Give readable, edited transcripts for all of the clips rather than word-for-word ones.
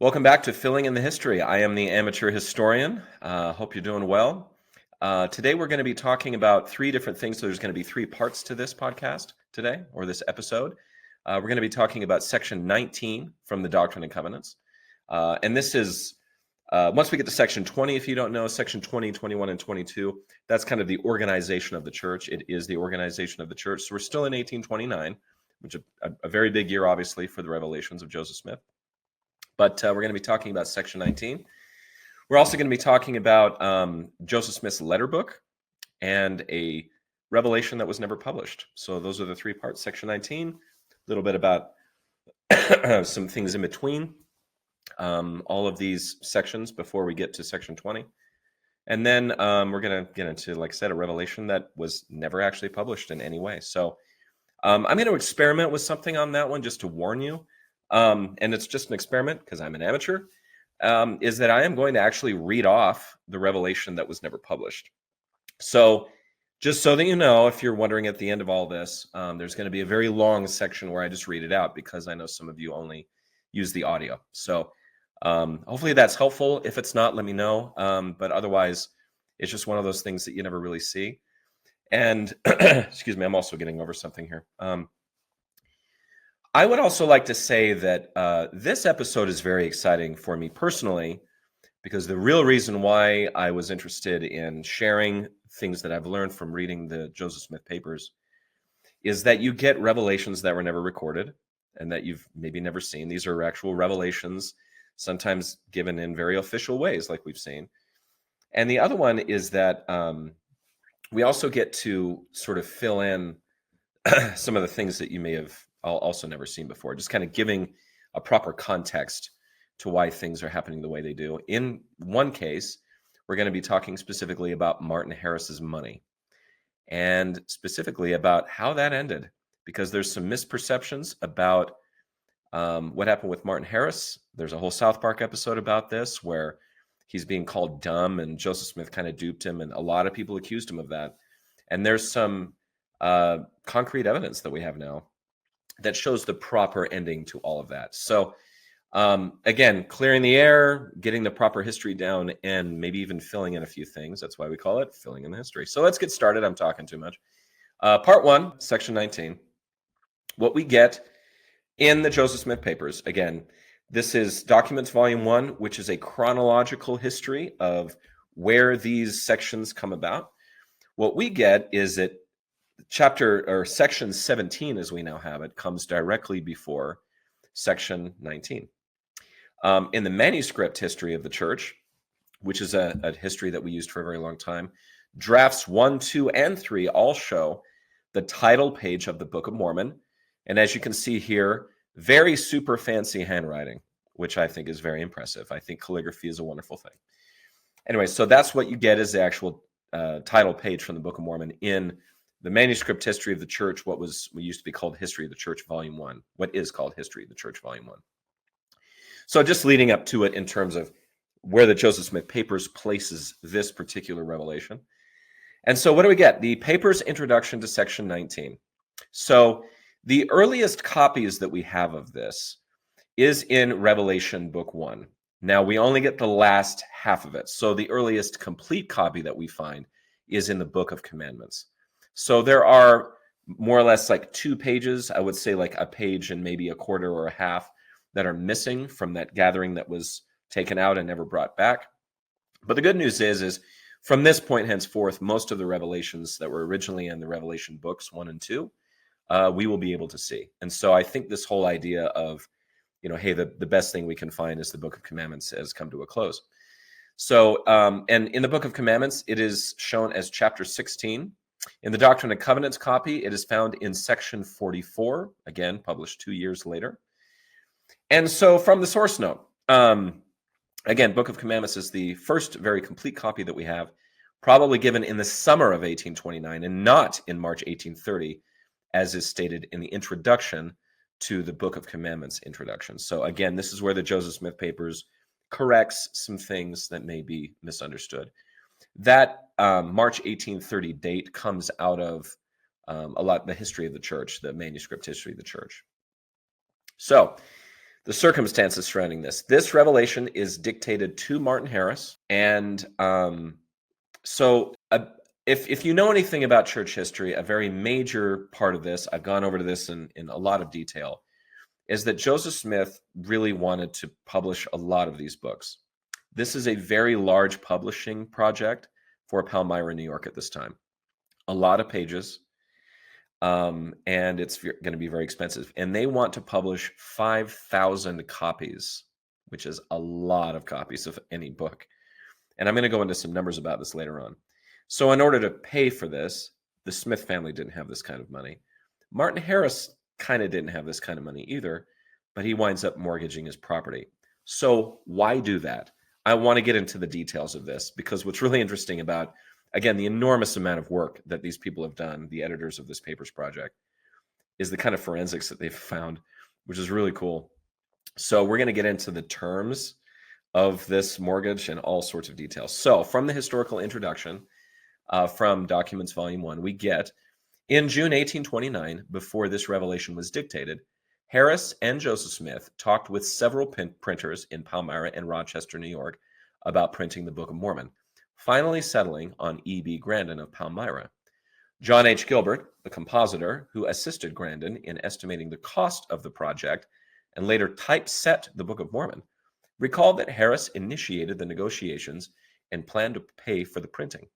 Welcome back to Filling in the History. I am the amateur historian. Hope you're doing well. Today we're going to be talking about three different things. So there's going to be three parts to this podcast today, or this episode. We're going to be talking about section 19 from the Doctrine and Covenants. And this is, once we get to section 20, if you don't know, section 20, 21, and 22, that's kind of the organization of the church. It is the organization of the church. So we're still in 1829, which is a very big year, obviously, for the revelations of Joseph Smith. But we're going to be talking about section 19. We're also going to be talking about Joseph Smith's letter book and a revelation that was never published. So those are the three parts. Section 19, a little bit about some things in between all of these sections before we get to section 20. And then we're going to get into, like I said, a revelation that was never actually published in any way. So I'm going to experiment with something on that one just to warn you. And it's just an experiment because I'm an amateur, is that I am going to actually read off the revelation that was never published. So just so that you know, if you're wondering at the end of all this, there's going to be a very long section where I just read it out because I know some of you only use the audio. So hopefully that's helpful. If it's not, let me know. But otherwise, it's just one of those things that you never really see. And excuse me, I'm also getting over something here. I would also like to say that this episode is very exciting for me personally, because the real reason why I was interested in sharing things that I've learned from reading the Joseph Smith papers is that you get revelations that were never recorded and that you've maybe never seen. These are actual revelations, sometimes given in very official ways, like we've seen. And the other one is that we also get to sort of fill in some of the things that you may have also never seen before, just kind of giving a proper context to why things are happening the way they do. In one case, we're going to be talking specifically about Martin Harris's money and specifically about how that ended, because there's some misperceptions about what happened with Martin Harris. There's a whole South Park episode about this where he's being called dumb and Joseph Smith kind of duped him, and a lot of people accused him of that. And there's some concrete evidence that we have now that shows the proper ending to all of that. So again, clearing the air, getting the proper history down, and maybe even filling in a few things. That's why we call it Filling in the History. So let's get started. I'm talking too much. Part 1, section 19. What we get in the Joseph Smith papers, again, this is Documents Volume 1, which is a chronological history of where these sections come about. What we get is that chapter or section 17, as we now have it, comes directly before section 19. In the manuscript history of the church, which is a history that we used for a very long time, drafts 1, 2, and 3 all show the title page of the Book of Mormon. And as you can see here, very super fancy handwriting, which I think is very impressive. I think calligraphy is a wonderful thing. Anyway, so that's what you get as the actual title page from the Book of Mormon in the manuscript history of the church, what used to be called History of the Church, Volume 1, what is called History of the Church, Volume 1. So just leading up to it in terms of where the Joseph Smith papers places this particular revelation. And so what do we get? The paper's introduction to section 19. So the earliest copies that we have of this is in Revelation Book 1. Now, we only get the last half of it. So the earliest complete copy that we find is in the Book of Commandments. So there are more or less like 2 pages, I would say like a page and maybe a quarter or a half, that are missing from that gathering that was taken out and never brought back. But the good news is from this point henceforth, most of the revelations that were originally in the Revelation books 1 and 2, we will be able to see. And so I think this whole idea of, hey, the best thing we can find is the Book of Commandments has come to a close. So, and in the Book of Commandments, it is shown as chapter 16. In the Doctrine and Covenants copy, it is found in section 44, again, published 2 years later. And so from the source note, again, Book of Commandments is the first very complete copy that we have, probably given in the summer of 1829 and not in March 1830, as is stated in the introduction to the Book of Commandments introduction. So again, this is where the Joseph Smith papers corrects some things that may be misunderstood. That March 1830 date comes out of a lot of the history of the church, the manuscript history of the church. So The circumstances surrounding this. This revelation is dictated to Martin Harris. And so if you know anything about church history, a very major part of this, I've gone over to this in a lot of detail, is that Joseph Smith really wanted to publish a lot of these books. This is a very large publishing project for Palmyra, New York at this time. A lot of pages. And it's going to be very expensive. And they want to publish 5,000 copies, which is a lot of copies of any book. And I'm going to go into some numbers about this later on. So in order to pay for this, the Smith family didn't have this kind of money. Martin Harris kind of didn't have this kind of money either, but he winds up mortgaging his property. So why do that? I want to get into the details of this because what's really interesting about, again, the enormous amount of work that these people have done, the editors of this papers project, is the kind of forensics that they've found, which is really cool. So we're going to get into the terms of this mortgage and all sorts of details. So from the historical introduction, from Documents Volume 1, we get, in June 1829, before this revelation was dictated, Harris and Joseph Smith talked with several printers in Palmyra and Rochester, New York, about printing the Book of Mormon, finally settling on E.B. Grandin of Palmyra. John H. Gilbert, the compositor who assisted Grandin in estimating the cost of the project and later typeset the Book of Mormon, recalled that Harris initiated the negotiations and planned to pay for the printing.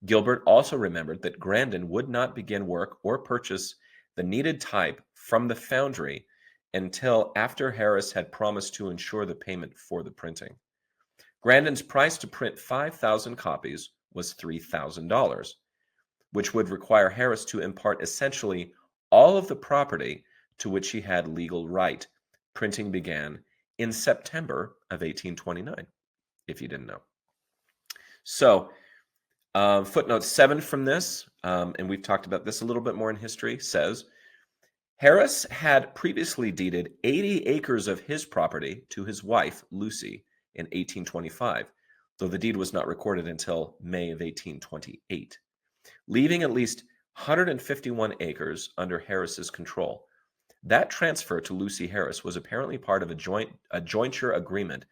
Gilbert also remembered that Grandin would not begin work or purchase the needed type from the foundry until after Harris had promised to ensure the payment for the printing. Grandin's price to print 5,000 copies was $3,000, which would require Harris to impart essentially all of the property to which he had legal right. Printing began in September of 1829, if you didn't know. So, footnote 7 from this, and we've talked about this a little bit more in history, says, Harris had previously deeded 80 acres of his property to his wife, Lucy, in 1825, though the deed was not recorded until May of 1828, leaving at least 151 acres under Harris's control. That transfer to Lucy Harris was apparently part of a jointure agreement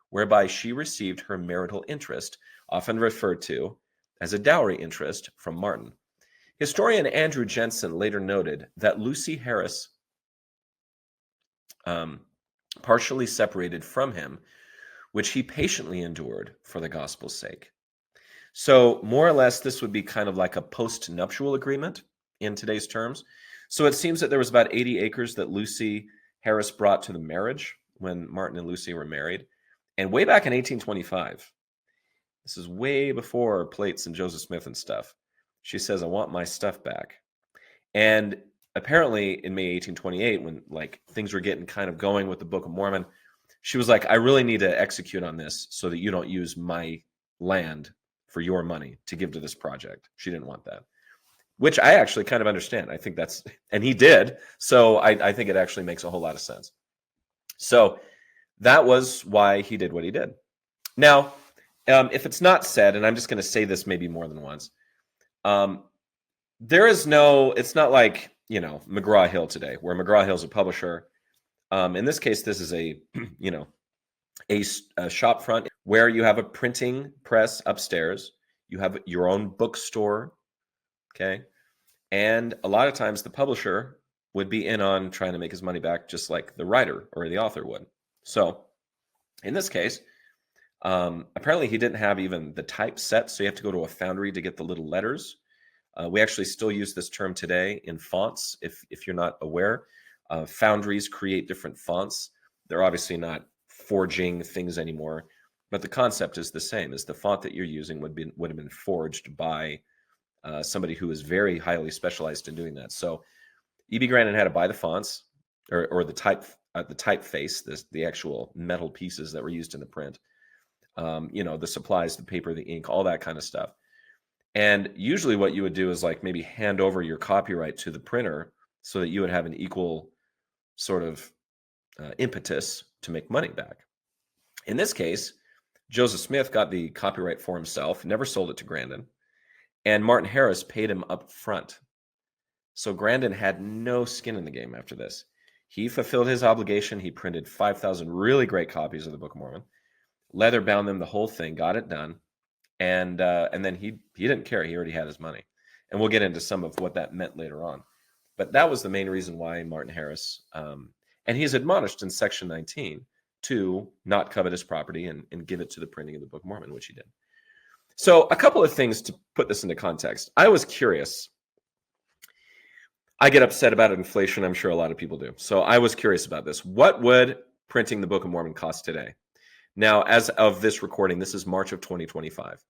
whereby she received her marital interest, often referred to as a dowry interest, from Martin. Historian Andrew Jensen later noted that Lucy Harris partially separated from him, which he patiently endured for the gospel's sake. So more or less, this would be kind of like a post-nuptial agreement in today's terms. So it seems that there was about 80 acres that Lucy Harris brought to the marriage when Martin and Lucy were married. And way back in 1825, this is way before plates and Joseph Smith and stuff, she says, I want my stuff back. And apparently in May 1828, when like things were getting kind of going with the Book of Mormon, she was like, I really need to execute on this so that you don't use my land for your money to give to this project. She didn't want that, which I actually kind of understand. I think that's, and he did. So I think it actually makes a whole lot of sense. So that was why he did what he did. Now, if it's not said, and I'm just going to say this maybe more than once, there is no, it's not like, you know, McGraw-Hill today, where McGraw-Hill's a publisher. In this case, this is a, you know, a shop front where you have a printing press upstairs. You have your own bookstore, okay? And a lot of times the publisher would be in on trying to make his money back just like the writer or the author would. So in this case, apparently he didn't have even the type set, so you have to go to a foundry to get the little letters. We actually still use this term today in fonts, if you're not aware. Foundries create different fonts. They're obviously not forging things anymore, but the concept is the same. Is the font that you're using would have been forged by somebody who is very highly specialized in doing that. So E.B. Grandin had to buy the fonts or the typeface, the actual metal pieces that were used in the print. You know, the supplies, the paper, the ink, all that kind of stuff. And usually what you would do is like maybe hand over your copyright to the printer so that you would have an equal sort of impetus to make money back. In this case, Joseph Smith got the copyright for himself, never sold it to Grandin, and Martin Harris paid him up front. So Grandin had no skin in the game after this. He fulfilled his obligation. He printed 5,000 really great copies of the Book of Mormon, leather bound them, the whole thing, got it done. And then he didn't care. He already had his money. And we'll get into some of what that meant later on. But that was the main reason why Martin Harris, and he's admonished in section 19 to not covet his property and give it to the printing of the Book of Mormon, which he did. So a couple of things to put this into context. I was curious. I get upset about inflation. I'm sure a lot of people do. So I was curious about this. What would printing the Book of Mormon cost today? Now, as of this recording, this is March of 2025.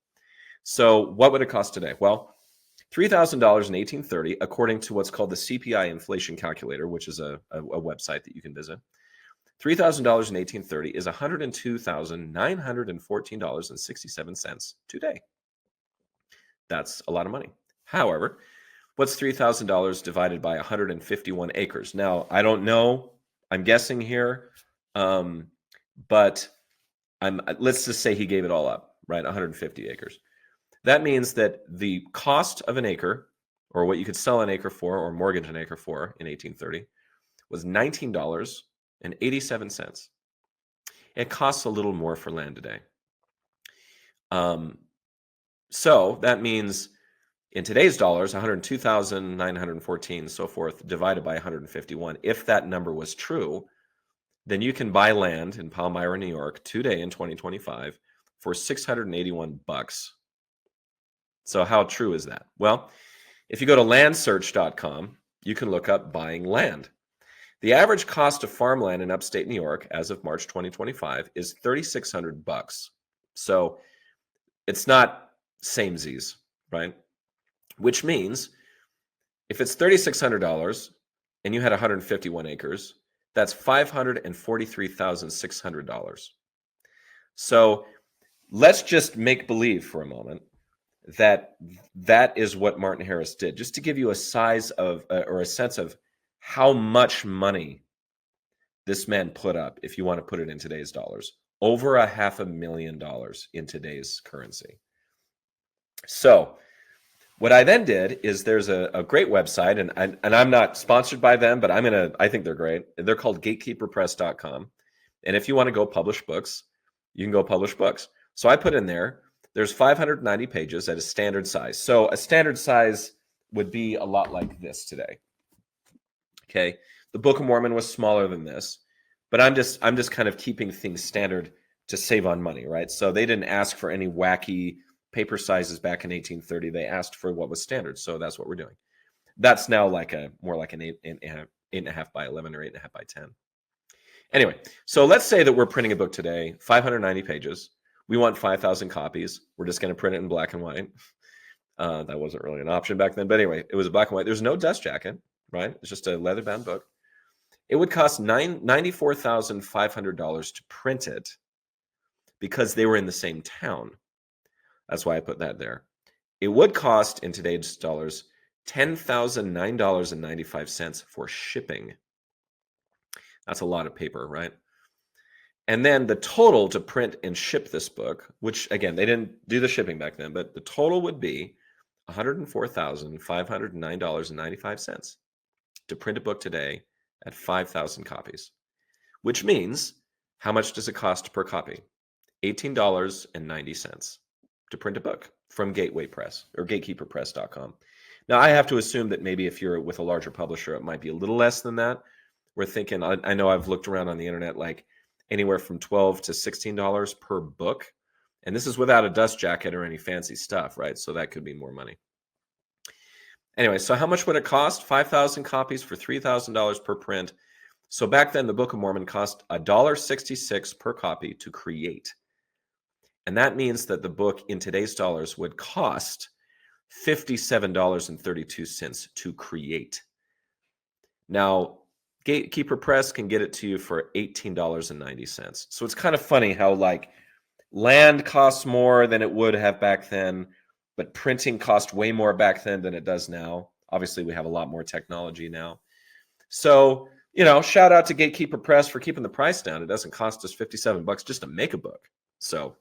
So what would it cost today? Well, $3,000 in 1830, according to what's called the CPI inflation calculator, which is a website that you can visit. $3,000 in 1830 is $102,914.67 today. That's a lot of money. However, what's $3,000 divided by 151 acres? Now, I don't know. I'm guessing here, but let's just say he gave it all up, right? 150 acres. That means that the cost of an acre, or what you could sell an acre for, or mortgage an acre for in 1830, was $19.87. It costs a little more for land today. So that means in today's dollars, 102,914, so forth, divided by 151. If that number was true, then you can buy land in Palmyra, New York, today in 2025 for $681. So how true is that? Well, if you go to landsearch.com, you can look up buying land. The average cost of farmland in upstate New York as of March 2025 is $3,600. So it's not samesies, right? Which means if it's $3,600 and you had 151 acres, that's $543,600. So let's just make believe for a moment that is what Martin Harris did, just to give you a size of or a sense of how much money this man put up, if you want to put it in today's dollars, over $500,000 in today's currency. So what I then did is there's a great website, and I'm not sponsored by them, but I think they're great. They're called gatekeeperpress.com. And if you want to go publish books, you can go publish books. So I put in there's 590 pages at a standard size. So a standard size would be a lot like this today. Okay. The Book of Mormon was smaller than this, but I'm just kind of keeping things standard to save on money, right? So they didn't ask for any wacky paper sizes back in 1830. They asked for what was standard. So that's what we're doing. That's now more like an 8.5 by 11 or 8.5 by 10. Anyway, so let's say that we're printing a book today, 590 pages. We want 5,000 copies. We're just going to print it in black and white. That wasn't really an option back then. But anyway, it was black and white. There's no dust jacket, right? It's just a leather-bound book. It would cost $94,500 to print it because they were in the same town. That's why I put that there. It would cost, in today's dollars, $10,009.95 for shipping. That's a lot of paper, right? And then the total to print and ship this book, which, again, they didn't do the shipping back then, but the total would be $104,509.95 to print a book today at 5,000 copies, which means how much does it cost per copy? $18.90 to print a book from Gateway Press or gatekeeperpress.com. Now, I have to assume that maybe if you're with a larger publisher, it might be a little less than that. We're thinking, I know I've looked around on the internet, like anywhere from $12 to $16 per book. And this is without a dust jacket or any fancy stuff, right? So that could be more money. Anyway, so how much would it cost? 5,000 copies for $3,000 per print. So back then, the Book of Mormon cost $1.66 per copy to create. And that means that the book in today's dollars would cost $57.32 to create. Now, Gatekeeper Press can get it to you for $18.90. So it's kind of funny how like land costs more than it would have back then, but printing cost way more back then than it does now. Obviously, we have a lot more technology now. So, shout out to Gatekeeper Press for keeping the price down. It doesn't cost us $57 just to make a book. So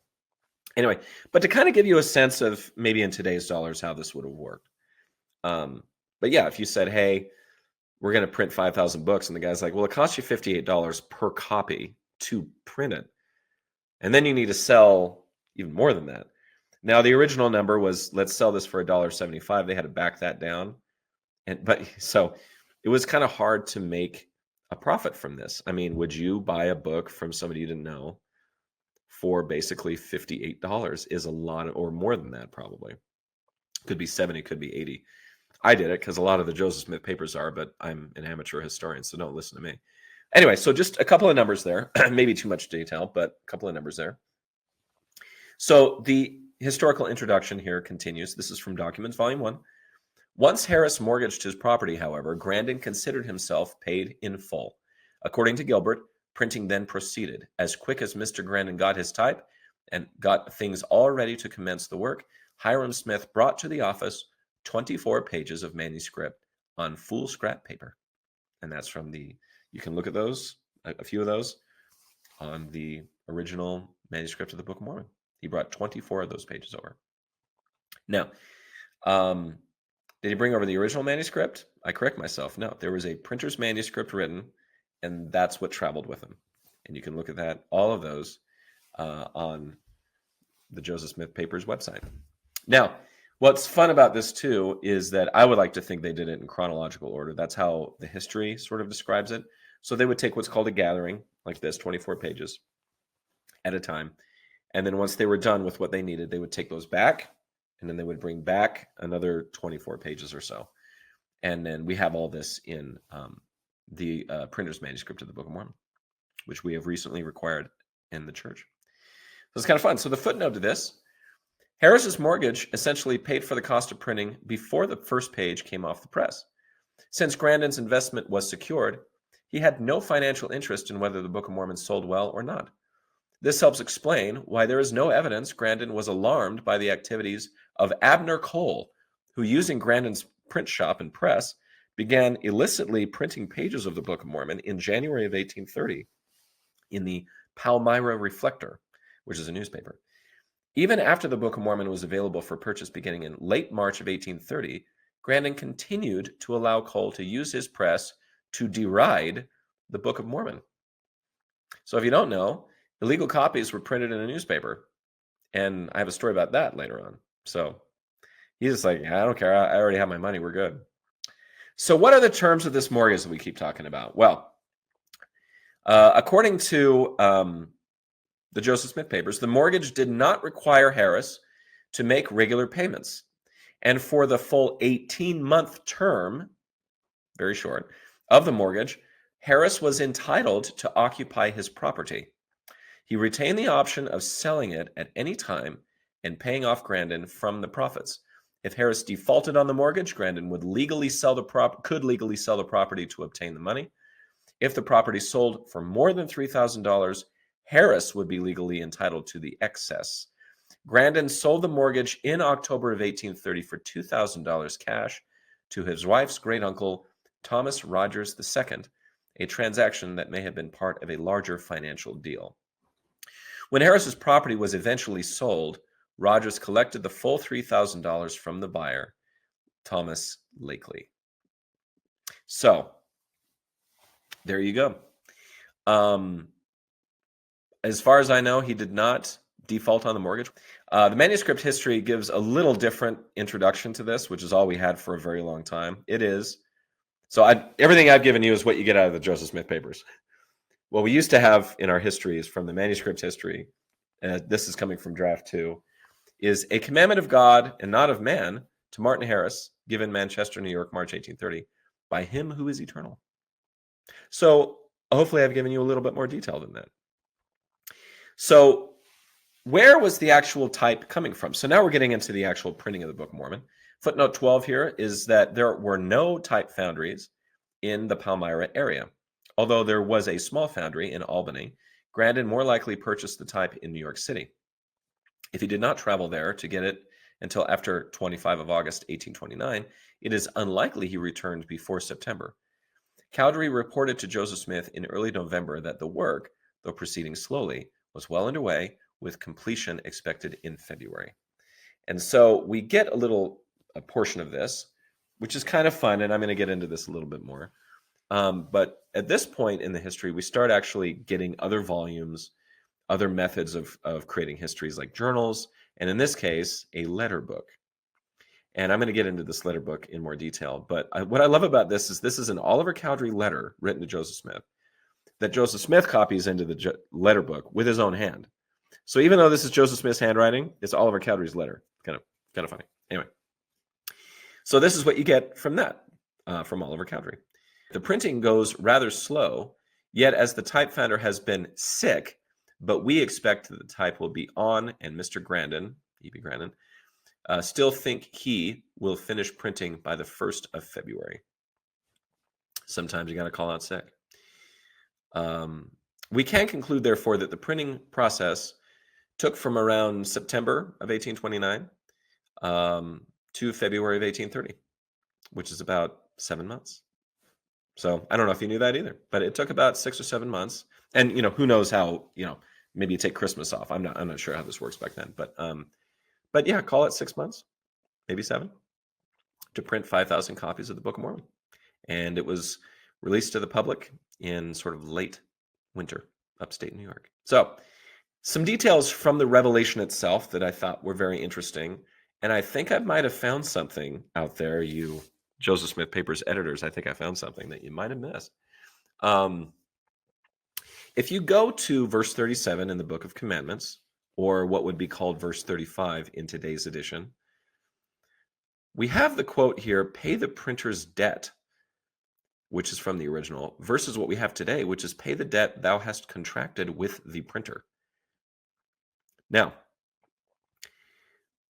anyway, but to kind of give you a sense of maybe in today's dollars how this would have worked. But yeah, if you said, hey, we're going to print 5,000 books. And the guy's like, well, it costs you $58 per copy to print it. And then you need to sell even more than that. Now, the original number was, let's sell this for $1.75. They had to back that down. But so it was kind of hard to make a profit from this. I mean, would you buy a book from somebody you didn't know for basically $58? Is a lot, or more than that, probably. Could be 70, could be 80. I did it because a lot of the Joseph Smith papers are, but I'm an amateur historian, so don't listen to me. Anyway, so just a couple of numbers there. Maybe too much detail, but a couple of numbers there. So the historical introduction here continues. This is from Documents, Volume 1. Once Harris mortgaged his property, however, Grandin considered himself paid in full. According to Gilbert, printing then proceeded. As quick as Mr. Grandin got his type and got things all ready to commence the work, Hiram Smith brought to the office 24 pages of manuscript on full scrap paper. And that's from you can look at those, a few of those, on the original manuscript of the Book of Mormon. He brought 24 of those pages over. Now, did he bring over the original manuscript? I correct myself. No, there was a printer's manuscript written, and that's what traveled with him. And you can look at that, all of those, on the Joseph Smith Papers website. Now, what's fun about this, too, is that I would like to think they did it in chronological order. That's how the history sort of describes it. So they would take what's called a gathering, like this, 24 pages at a time. And then once they were done with what they needed, they would take those back, and then they would bring back another 24 pages or so. And then we have all this in the printer's manuscript of the Book of Mormon, which we have recently required in the church. So it's kind of fun. So the footnote to this, Harris's mortgage essentially paid for the cost of printing before the first page came off the press. Since Grandin's investment was secured, he had no financial interest in whether the Book of Mormon sold well or not. This helps explain why there is no evidence Grandin was alarmed by the activities of Abner Cole, who, using Grandin's print shop and press, began illicitly printing pages of the Book of Mormon in January of 1830 in the Palmyra Reflector, which is a newspaper. Even after the Book of Mormon was available for purchase beginning in late March of 1830, Grandin continued to allow Cole to use his press to deride the Book of Mormon. So if you don't know, illegal copies were printed in a newspaper, and I have a story about that later on. So he's just like, I don't care. I already have my money. We're good. So what are the terms of this mortgage that we keep talking about? Well, according to the Joseph Smith Papers, the mortgage did not require Harris to make regular payments. And for the full 18-month term, very short, of the mortgage, Harris was entitled to occupy his property. He retained the option of selling it at any time and paying off Grandin from the profits. If Harris defaulted on the mortgage, Grandin would legally could legally sell the property to obtain the money. If the property sold for more than $3,000, Harris would be legally entitled to the excess. Grandin sold the mortgage in October of 1830 for $2,000 cash to his wife's great uncle, Thomas Rogers II, a transaction that may have been part of a larger financial deal. When Harris's property was eventually sold, Rogers collected the full $3,000 from the buyer, Thomas Lakely. So, there you go. As far as I know, he did not default on the mortgage. The manuscript history gives a little different introduction to this, which is all we had for a very long time. It is. So everything I've given you is what you get out of the Joseph Smith Papers. What we used to have in our histories from the manuscript history, this is coming from draft 2, is a commandment of God and not of man to Martin Harris, given Manchester, New York, March 1830, by him who is eternal. So hopefully I've given you a little bit more detail than that. So where was the actual type coming from? So now we're getting into the actual printing of the Book of Mormon. Footnote 12 here is that there were no type foundries in the Palmyra area. Although there was a small foundry in Albany, Grandin more likely purchased the type in New York City. If he did not travel there to get it until after 25 of August, 1829, it is unlikely he returned before September. Cowdery reported to Joseph Smith in early November that the work, though proceeding slowly, was well underway, with completion expected in February. And so we get a portion of this, which is kind of fun, and I'm going to get into this a little bit more. But at this point in the history, we start actually getting other volumes, other methods of creating histories like journals, and in this case, a letter book. And I'm going to get into this letter book in more detail. But what I love about this is an Oliver Cowdery letter written to Joseph Smith that Joseph Smith copies into the letter book with his own hand. So even though this is Joseph Smith's handwriting, it's Oliver Cowdery's letter. Kind of funny. Anyway, so this is what you get from that, from Oliver Cowdery. The printing goes rather slow, yet as the type founder has been sick, but we expect that the type will be on, and Mr. Grandin, E.B. Grandin, still think he will finish printing by the 1st of February. Sometimes you got to call out sick. We can conclude, therefore, that the printing process took from around September of 1829 to February of 1830, which is about 7 months. So I don't know if you knew that either, but it took about 6 or 7 months. And, who knows how, maybe you take Christmas off. I'm not sure how this works back then, but yeah, call it 6 months, maybe 7, to print 5,000 copies of the Book of Mormon. And it was released to the public in sort of late winter, upstate New York. So some details from the revelation itself that I thought were very interesting. And I think I might have found something out there, you Joseph Smith Papers editors. I think I found something that you might have missed. If you go to verse 37 in the Book of Commandments, or what would be called verse 35 in today's edition, we have the quote here, pay the printer's debt, which is from the original, versus what we have today, which is pay the debt thou hast contracted with the printer. Now,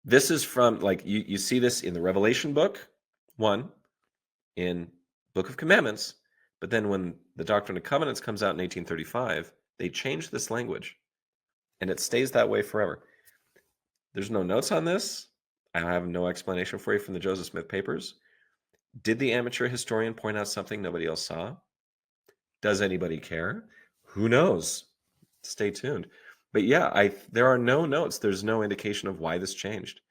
this is from, like, you see this in the Revelation book, 1, in Book of Commandments, but then when the Doctrine and Covenants comes out in 1835, they change this language, and it stays that way forever. There's no notes on this. I have no explanation for you from the Joseph Smith Papers. Did the amateur historian point out something nobody else saw? Does anybody care? Who knows? Stay tuned. But yeah, there are no notes. There's no indication of why this changed.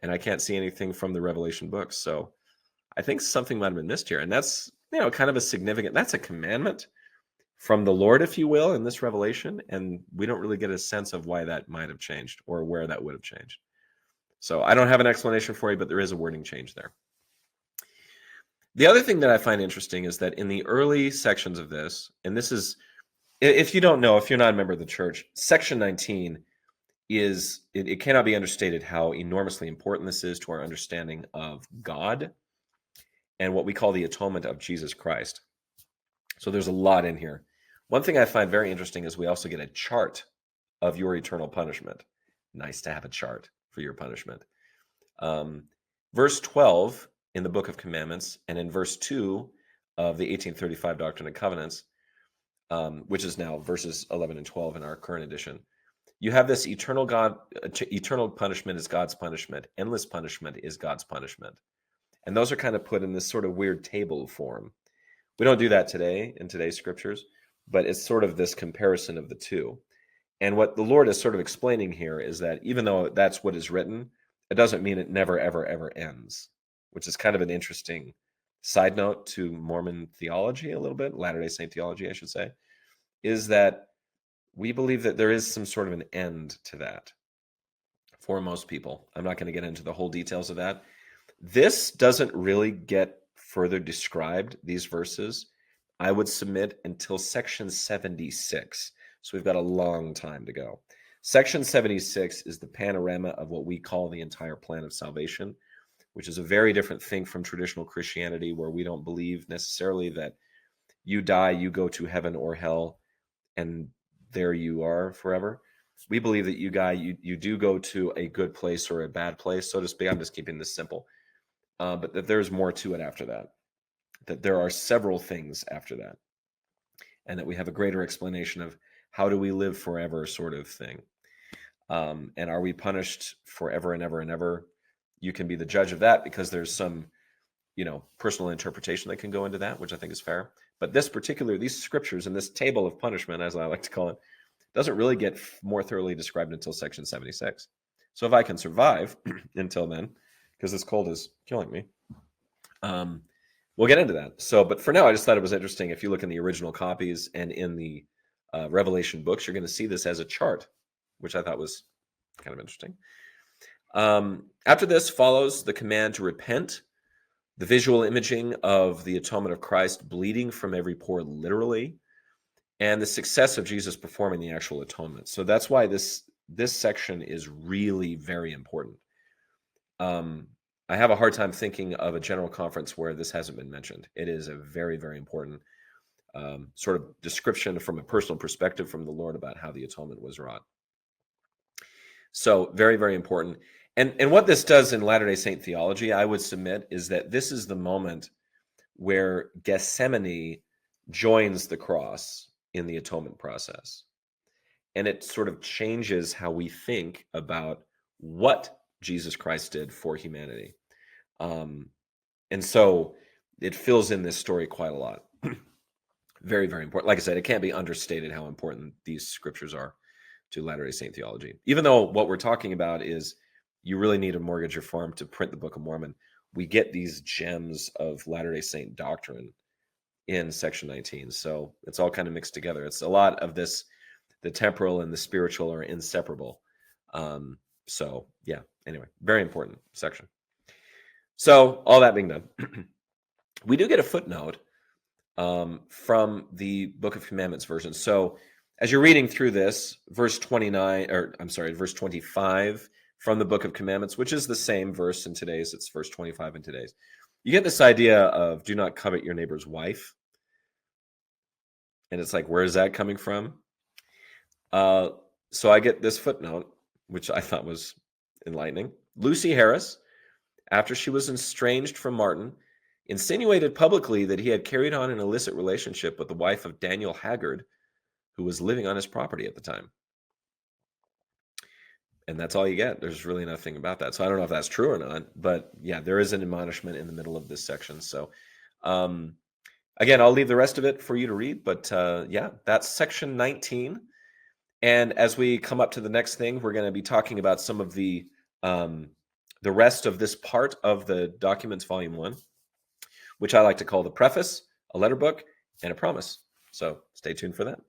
And I can't see anything from the Revelation books. So I think something might have been missed here. And that's, kind of that's a commandment from the Lord, if you will, in this revelation. And we don't really get a sense of why that might have changed or where that would have changed. So I don't have an explanation for you, but there is a wording change there. The other thing that I find interesting is that in the early sections of this, and this is, if you don't know, if you're not a member of the church, section 19 is, it cannot be understated how enormously important this is to our understanding of God and what we call the atonement of Jesus Christ. So there's a lot in here. One thing I find very interesting is we also get a chart of your eternal punishment. Nice to have a chart for your punishment. Verse 12 in the Book of Commandments and in verse 2 of the 1835 Doctrine and Covenants, which is now verses 11 and 12 in our current edition, you have this eternal punishment is God's punishment. Endless punishment is God's punishment. And those are kind of put in this sort of weird table form. We don't do that today in today's scriptures, but it's sort of this comparison of the two. And what the Lord is sort of explaining here is that even though that's what is written, it doesn't mean it never, ever, ever ends, which is kind of an interesting side note to Mormon theology a little bit, Latter-day Saint theology, I should say, is that we believe that there is some sort of an end to that for most people. I'm not going to get into the whole details of that. This doesn't really get further described, these verses, I would submit, until section 76. So we've got a long time to go. Section 76 is the panorama of what we call the entire plan of salvation, which is a very different thing from traditional Christianity, where we don't believe necessarily that you die, you go to heaven or hell, and there you are forever. We believe that you do go to a good place or a bad place, so to speak. I'm just keeping this simple. But that there's more to it after that, that there are several things after that, and that we have a greater explanation of how do we live forever sort of thing. And are we punished forever and ever and ever? You can be the judge of that, because there's some, personal interpretation that can go into that, which I think is fair. But these scriptures and this table of punishment, as I like to call it, doesn't really get more thoroughly described until section 76. So if I can survive until then, because this cold is killing me, we'll get into that. So, but for now, I just thought it was interesting. If you look in the original copies and in the Revelation books, you're going to see this as a chart, which I thought was kind of interesting. After this follows the command to repent, the visual imaging of the atonement of Christ bleeding from every pore literally, and the success of Jesus performing the actual atonement. So that's why this section is really very important. I have a hard time thinking of a general conference where this hasn't been mentioned. It is a very, very important sort of description from a personal perspective from the Lord about how the atonement was wrought. So very, very important. And what this does in Latter-day Saint theology, I would submit, is that this is the moment where Gethsemane joins the cross in the atonement process. And it sort of changes how we think about what Jesus Christ did for humanity. And so it fills in this story quite a lot. Very, very important. Like I said, it can't be understated how important these scriptures are to Latter-day Saint theology. Even though what we're talking about is you really need a mortgage or farm to print the Book of Mormon, we get these gems of Latter-day Saint doctrine in section 19. So it's all kind of mixed together. It's a lot of this, the temporal and the spiritual are inseparable. So yeah, anyway, very important section. So all that being done, we do get a footnote from the Book of Commandments version. So as you're reading through this, verse 25 from the Book of Commandments, which is the same verse in today's, it's verse 25 in today's, you get this idea of do not covet your neighbor's wife. And it's like, where is that coming from? So I get this footnote, which I thought was enlightening. Lucy Harris, after she was estranged from Martin, insinuated publicly that he had carried on an illicit relationship with the wife of Daniel Haggard, who was living on his property at the time. And that's all you get. There's really nothing about that. So I don't know if that's true or not, but yeah, there is an admonishment in the middle of this section. So again, I'll leave the rest of it for you to read, but yeah, that's section 19. And as we come up to the next thing, we're going to be talking about some of the rest of this part of the Documents Volume 1, which I like to call the preface, a letter book, and a promise. So stay tuned for that.